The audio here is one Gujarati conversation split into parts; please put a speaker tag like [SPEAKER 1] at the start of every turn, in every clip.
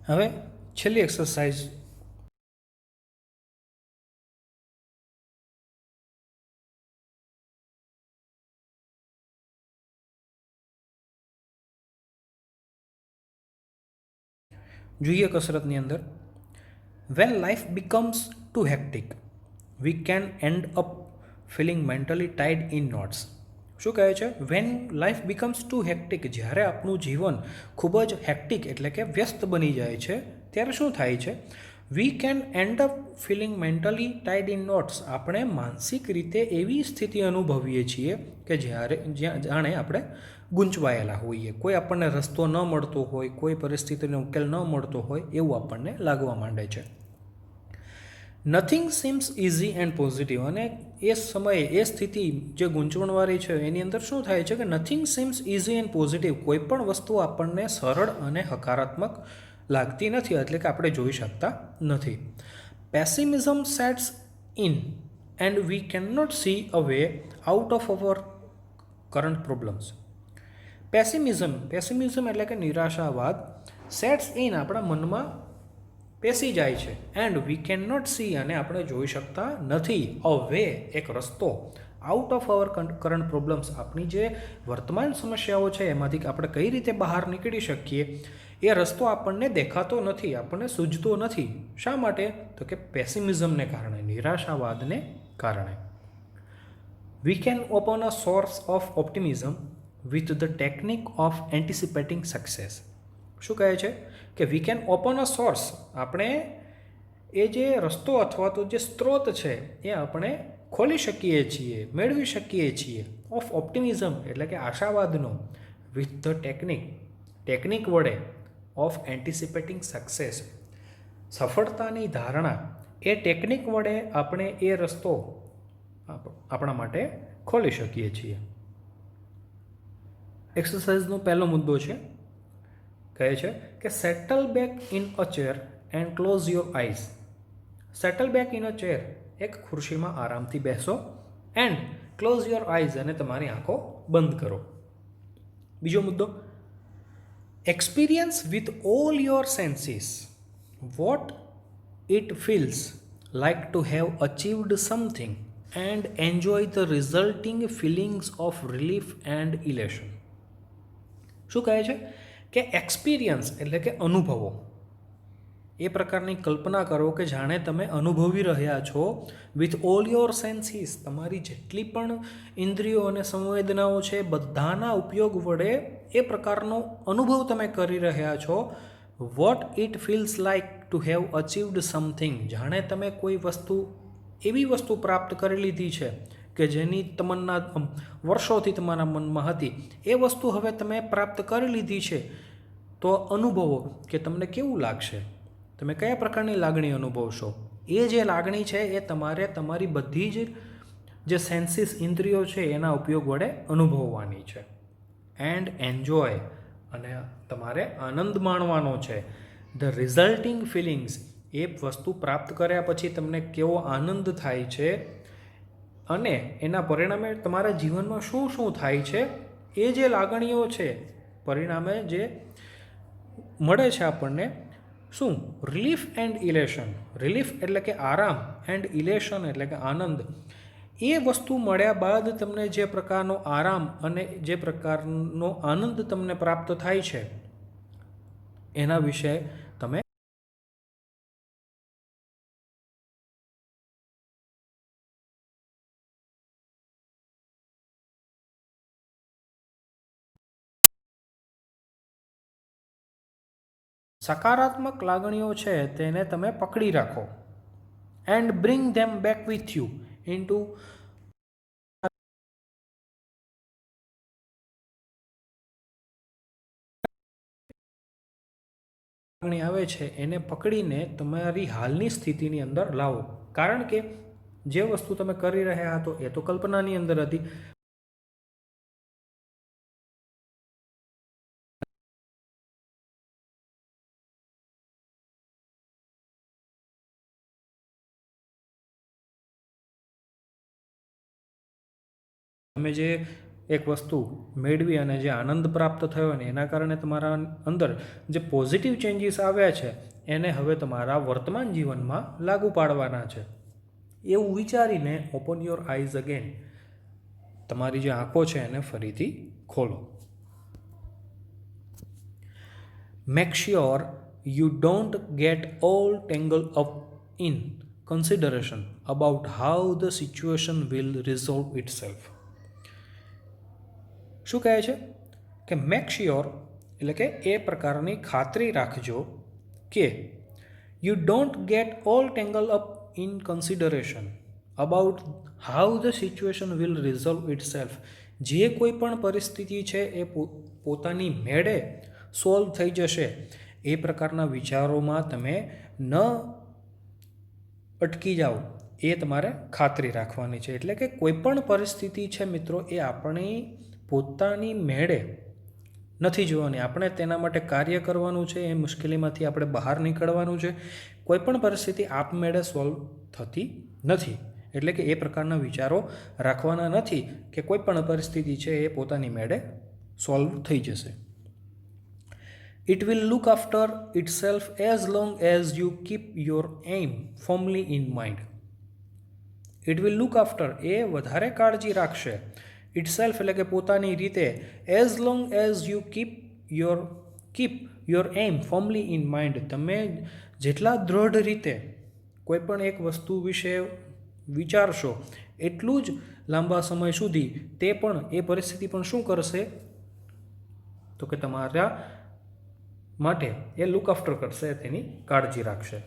[SPEAKER 1] હવે છેલ્લી એક્સરસાઇઝ જોઈએ કસરતની અંદર. When life becomes too hectic we can end up feeling mentally tied in knots. શું કહે છે? When life becomes too hectic, જ્યારે આપણું જીવન ખૂબ જ હેક્ટિક એટલે કે વ્યસ્ત બની જાય છે ત્યારે શું થાય છે? We can end up feeling mentally tied in knots. આપણે માનસિક રીતે એવી સ્થિતિ અનુભવીએ છીએ કે જાણે આપણે ગૂંચવાયેલા હોઈએ, કોઈ આપણને રસ્તો ન મળતો હોય, કોઈ પરિસ્થિતિનો ઉકેલ ન મળતો હોય એવું આપણને લાગવા માંડે છે. Nothing seems easy and positive. અને એ સમયે એ સ્થિતિ જે ગૂંચવણવાળી છે એની અંદર શું થાય છે કે nothing seems easy and positive. કોઈ પણ વસ્તુ આપણને સરળ અને હકારાત્મક લાગતી નથી, એટલે કે આપણે જોઈ શકતા નથી. Pessimism sets in and we can not see a way out of our current problems. Pessimism એટલે કે નિરાશાવાદ સેટ્સ ઇન, આપણા મનમાં પેસી જાય છે. And we can not see, અને આપણે જોઈ શકતા નથી અ વે, એક રસ્તો, out of our current problems, આપણી જે વર્તમાન સમસ્યાઓ છે એમાંથી આપણે કઈ રીતે બહાર નીકળી શકીએ એ રસ્તો આપણને દેખાતો નથી, આપણને સૂઝતો નથી. શા માટે? તો કે પેસિમિઝમને કારણે, નિરાશાવાદને કારણે. We can open a source of optimism with the technique of anticipating success. શું કહે છે કે we can open a source, આપણે એ જે રસ્તો અથવા તો જે સ્ત્રોત છે એ આપણે ખોલી શકીએ છીએ, મેળવી શકીએ છીએ, ઓફ ઓપ્ટિમિઝમ એટલે કે આશાવાદનો, વિથ ધ ટેકનિક વડે, ઓફ એન્ટિસિપેટિંગ સક્સેસ, સફળતાની ધારણા, એ ટેકનિક વડે આપણે એ રસ્તો આપણા માટે ખોલી શકીએ છીએ. એક્સરસાઇઝનો પહેલો મુદ્દો છે, કહે છે કે settle back in a chair and close your eyes. Settle back in a chair, એક ખુરશીમાં આરામથી બેસો, એન્ડ ક્લોઝ યોર આઈઝ, અને તમારી આંખો બંધ કરો. બીજો મુદ્દો, experience with all your senses what it feels like to have achieved something and enjoy the resulting feelings of relief and elation. શું કહે છે કે એક્સપિરિયન્સ એટલે કે અનુભવો, એ પ્રકારની કલ્પના કરો કે જાણે તમે અનુભવી રહ્યા છો વિથ ઓલ યોર સેન્સીસ, તમારી જેટલી પણ ઇન્દ્રિયો અને સંવેદનાઓ છે બધાના ઉપયોગ વડે એ પ્રકારનો અનુભવ તમે કરી રહ્યા છો. Vote it feels like to have achieved something, જાણે તમે કોઈ વસ્તુ, એવી વસ્તુ પ્રાપ્ત કરી લીધી છે કે જેની તમન્ના વર્ષોથી તમારા મનમાં હતી, એ વસ્તુ હવે તમે પ્રાપ્ત કરી લીધી છે. તો અનુભવો કે તમને કેવું લાગશે, તમે કયા પ્રકારની લાગણી અનુભવશો. એ જે લાગણી છે એ તમારે તમારી બધી જ જે સેન્સીસ, ઇન્દ્રિયો છે એના ઉપયોગ વડે અનુભવવાની છે. એન્ડ એન્જોય, અને તમારે આનંદ માણવાનો છે. ધ રિઝલ્ટિંગ ફિલિંગ્સ, એ વસ્તુ પ્રાપ્ત કર્યા પછી તમને કેવો આનંદ થાય છે, અને એના પરિણામે તમારા જીવનમાં શું શું થાય છે, એ જે લાગણીઓ છે પરિણામે જે મળે છે આપણને, શું? Relief and ઇલેશન. રિલીફ એટલે કે આરામ, એન્ડ ઇલેશન એટલે કે આનંદ. એ વસ્તુ મળ્યા બાદ તમને જે પ્રકારનો આરામ અને જે પ્રકારનો આનંદ તમને પ્રાપ્ત થાય છે એના વિશે તમે સકારાત્મક લાગણીઓ છે તેને તમે પકડી રાખો. And bring them back with you into, લાગણી આવે છે એને પકડીને તમારી હાલની સ્થિતિની અંદર લાવો. કારણ કે જે વસ્તુ તમે કરી રહ્યા હતો એ તો કલ્પનાની અંદર હતી. તમે જે એક વસ્તુ મેળવી અને જે આનંદ પ્રાપ્ત થયો ને એના કારણે તમારા અંદર જે પોઝિટિવ ચેન્જીસ આવ્યા છે એને હવે તમારા વર્તમાન જીવનમાં લાગુ પાડવાના છે. એવું વિચારીને ઓપન યોર આઈઝ અગેન, તમારી જે આંખો છે એને ફરીથી ખોલો. Make sure you don't get all tangled up in consideration about how the situation will resolve itself. શું કહે છે કે મેક શ્યોર એટલે કે એ પ્રકારની ખાતરી રાખજો કે you don't get all tangle up in consideration about how the situation will resolve itself. જે કોઈ પણ પરિસ્થિતિ છે એ પોતાની મેળે સોલ્વ થઈ જશે એ પ્રકારના વિચારોમાં તમે ન અટકી જાઓ એ તમારે ખાતરી રાખવાની છે. એટલે કે કોઈ પણ પરિસ્થિતિ છે મિત્રો એ આપણી પોતાની મેળે નથી જોવાની, આપણે તેના માટે કાર્ય કરવાનું છે, એ મુશ્કેલીમાંથી આપણે બહાર નીકળવાનું છે. કોઈ પણ પરિસ્થિતિ આપમેળે સોલ્વ થતી નથી. એટલે કે એ પ્રકારના વિચારો રાખવાના નથી કે કોઈ પણ પરિસ્થિતિ છે એ પોતાની મેળે સોલ્વ થઈ જશે. It will look after itself as long as you keep your aim firmly in mind. It will look after એ વધારે કાળજી રાખશે. itself એટલે કે પોતાની રીતે. as long as you keep your aim firmly in mind, તમે જેટલા દ્રઢ રીતે કોઈ પણ એક વસ્તુ વિશે વિચારશો એટલું જ લાંબા સમય સુધી તે પણ એ પરિસ્થિતિ પણ શું કરશે તો કે તમારા માટે એ લુક આફ્ટર કરશે, તેની કાળજી રાખશે.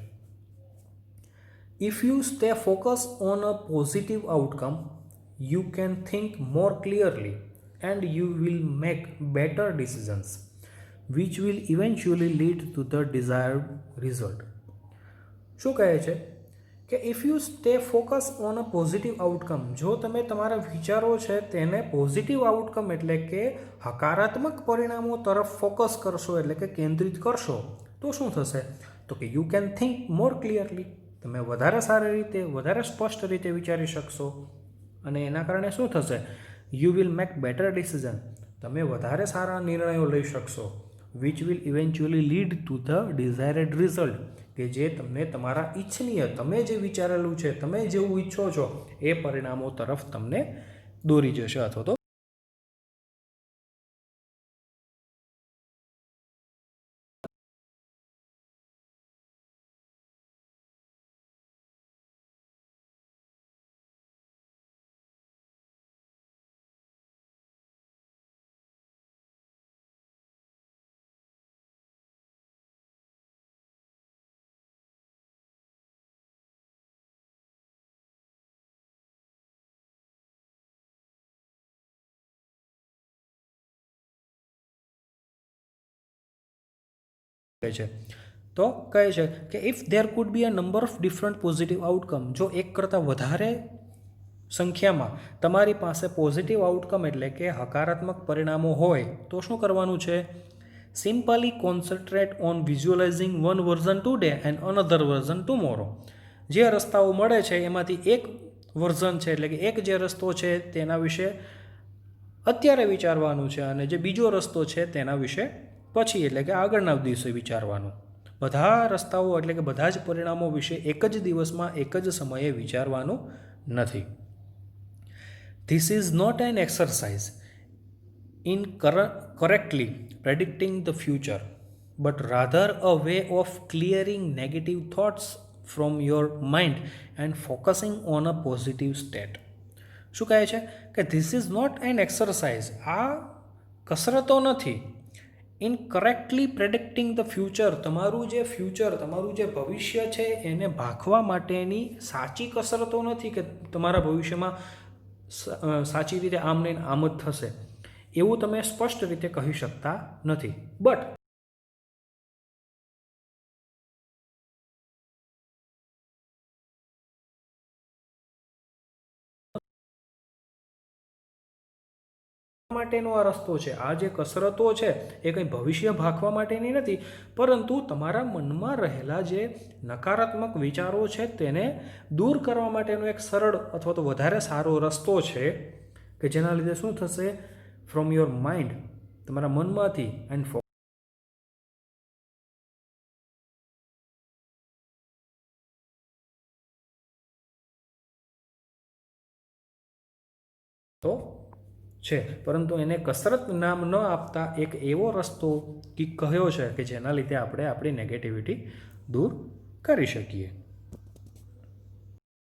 [SPEAKER 1] If you stay focus on a positive outcome, you can think more clearly and you will make better decisions which will eventually lead to the desired result. શું કહે છે કે if you stay focus on a positive outcome, જો તમે તમારા વિચારો છે તેને પોઝિટિવ આઉટકમ એટલે કે હકારાત્મક પરિણામો તરફ ફોકસ કરશો એટલે કે કેન્દ્રિત કરશો તો શું થશે તો કે you can think more clearly, તમે વધારે સારી રીતે વધારે સ્પષ્ટ રીતે વિચારી શકશો અને એના કારણે શું થશે you will make better decision, તમે વધારે સારા નિર્ણયો લઈ શકશો. Which will eventually lead to the desired result, કે જે તમને તમારા ઈચ્છનીય, તમે જે વિચારેલું છે, તમે જેવું ઈચ્છો છો એ પરિણામો તરફ તમને દોરી જશે અથવા તો છે. તો કહે છે કે if there food B a number of different positive outcome, જો એક કરતાં વધારે સંખ્યામાં તમારી પાસે પોઝિટિવ આઉટકમ એટલે કે હકારાત્મક પરિણામો હોય તો શું કરવાનું છે simply concentrate on visualising one version today and another version tomorrow. જે રસ્તાઓ મળે છે એમાંથી એક વર્ઝન છે એટલે કે એક જે રસ્તો છે તેના વિશે અત્યારે વિચારવાનું છે અને જે બીજો રસ્તો છે તેના વિશે પછી એટલે કે આગળના દિવસે વિચારવાનું. બધા રસ્તાઓ એટલે કે બધા જ પરિણામો વિશે એક જ દિવસમાં એક જ સમયે વિચારવાનું નથી. This is not an exercise in correctly predicting the future but rather a way of clearing negative thoughts from your mind and focusing on a positive state. શું કહે છે કે this is not an exercise, આ કસરતો નથી. In correctly predicting the future, તમારું જે ફ્યુચર, તમારું જે ભવિષ્ય છે એને ભાંખવા માટેની સાચી કસરતો નથી કે તમારા ભવિષ્યમાં સાચી રીતે આમ નહીં આમ જ થશે એવું તમે સ્પષ્ટ રીતે કહી શકતા નથી. બટ માટેનો આ રસ્તો છે, આ જે કસરતો છે એ કંઈ ભવિષ્ય ભાંખવા માટેની નથી, પરંતુ તમારા મનમાં રહેલા જે નકારાત્મક વિચારો છે તેને દૂર કરવા માટેનો એક સરળ અથવા તો વધારે સારો રસ્તો છે કે જેના લીધે શું થશે, ફ્રોમ યોર માઇન્ડ, તમારા મનમાંથી એન્ડ તો છે, પરંતુ એને કસરત નામ ન આપતા એક એવો રસ્તો કયો છે કે જેના લીધે આપણે આપણી નેગેટિવિટી દૂર કરી શકીએ.